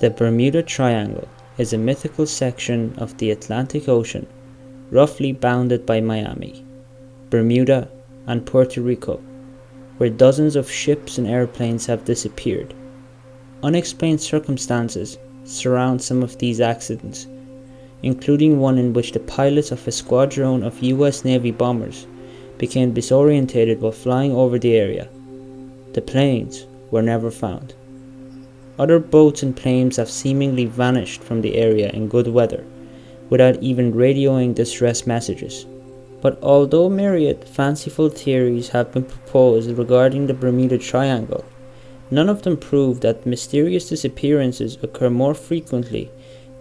The Bermuda Triangle is a mythical section of the Atlantic Ocean roughly bounded by Miami, Bermuda, and Puerto Rico, where dozens of ships and airplanes have disappeared. Unexplained circumstances surround some of these accidents, including one in which the pilots of a squadron of US Navy bombers became disorientated while flying over the area. The planes were never found. Other boats and planes have seemingly vanished from the area in good weather, without even radioing distress messages. But although myriad fanciful theories have been proposed regarding the Bermuda Triangle, none of them prove that mysterious disappearances occur more frequently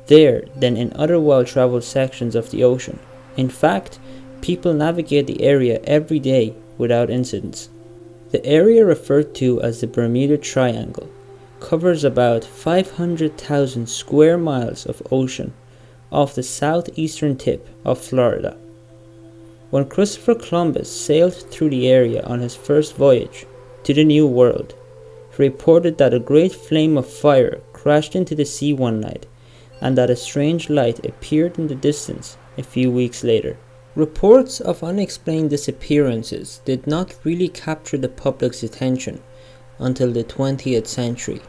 there than in other well-traveled sections of the ocean. In fact, people navigate the area every day without incidents. The area referred to as the Bermuda Triangle covers about 500,000 square miles of ocean off the southeastern tip of Florida. When Christopher Columbus sailed through the area on his first voyage to the New World, he reported that a great flame of fire crashed into the sea one night and that a strange light appeared in the distance a few weeks later. Reports of unexplained disappearances did not really capture the public's attention until the 20th century.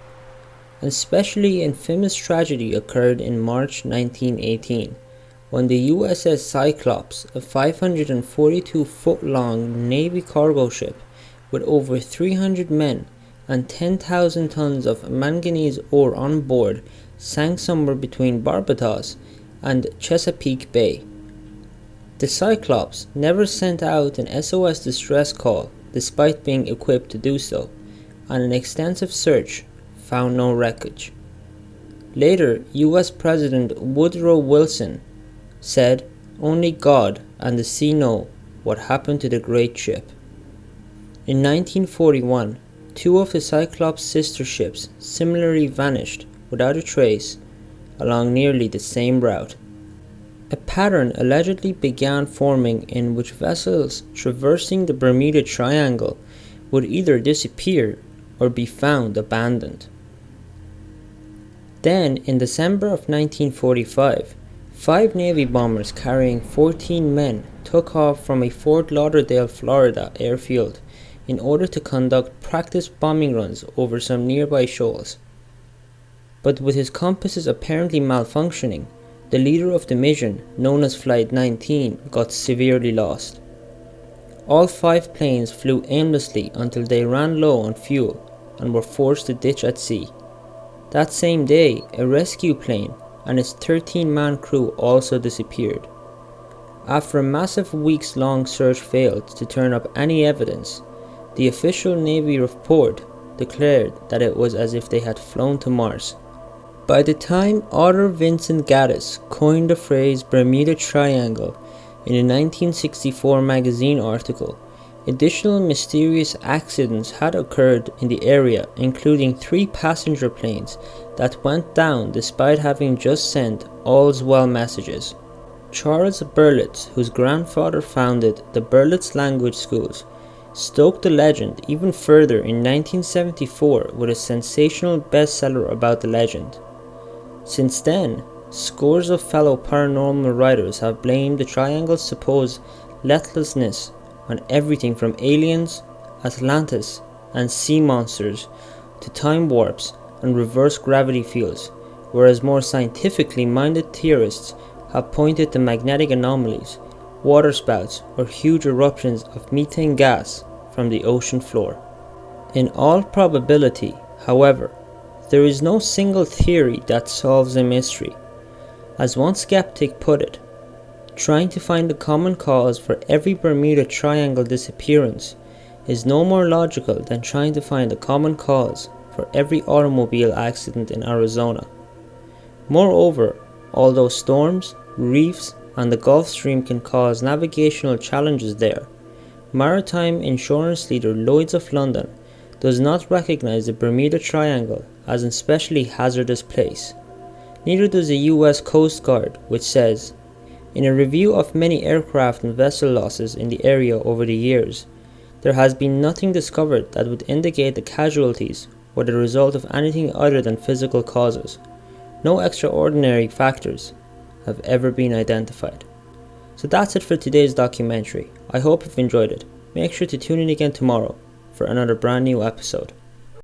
An especially infamous tragedy occurred in March 1918 when the USS Cyclops, a 542-foot-long Navy cargo ship with over 300 men and 10,000 tons of manganese ore on board, sank somewhere between Barbados and Chesapeake Bay. The Cyclops never sent out an SOS distress call despite being equipped to do so, and an extensive search found no wreckage. Later, US President Woodrow Wilson said, "Only God and the sea know what happened to the great ship." In 1941, two of the Cyclops' sister ships similarly vanished without a trace along nearly the same route. A pattern allegedly began forming in which vessels traversing the Bermuda Triangle would either disappear or be found abandoned. Then, in December of 1945, 5 Navy bombers carrying 14 men took off from a Fort Lauderdale, Florida airfield in order to conduct practice bombing runs over some nearby shoals. But with his compasses apparently malfunctioning, the leader of the mission, known as Flight 19, got severely lost. All 5 planes flew aimlessly until they ran low on fuel and were forced to ditch at sea. That same day, a rescue plane and its 13-man crew also disappeared. After a massive weeks-long search failed to turn up any evidence, the official Navy report declared that it was as if they had flown to Mars. By the time Arthur Vincent Gaddis coined the phrase Bermuda Triangle in a 1964 magazine article, additional mysterious accidents had occurred in the area, including 3 passenger planes that went down despite having just sent all's well messages. Charles Berlitz, whose grandfather founded the Berlitz Language Schools, stoked the legend even further in 1974 with a sensational bestseller about the legend. Since then, scores of fellow paranormal writers have blamed the triangle's supposed lethalness on everything from aliens, Atlantis, and sea monsters to time warps and reverse gravity fields, whereas more scientifically minded theorists have pointed to magnetic anomalies, waterspouts, or huge eruptions of methane gas from the ocean floor. In all probability, however, there is no single theory that solves the mystery. As one skeptic put it, trying to find the common cause for every Bermuda Triangle disappearance is no more logical than trying to find the common cause for every automobile accident in Arizona. Moreover, although storms, reefs, and the Gulf Stream can cause navigational challenges there, maritime insurance leader Lloyd's of London does not recognize the Bermuda Triangle as an especially hazardous place. Neither does the US Coast Guard, which says, "In a review of many aircraft and vessel losses in the area over the years, there has been nothing discovered that would indicate the casualties were the result of anything other than physical causes. No extraordinary factors have ever been identified. So that's it for today's documentary. I hope you've enjoyed it. Make sure to tune in again tomorrow for another brand new episode.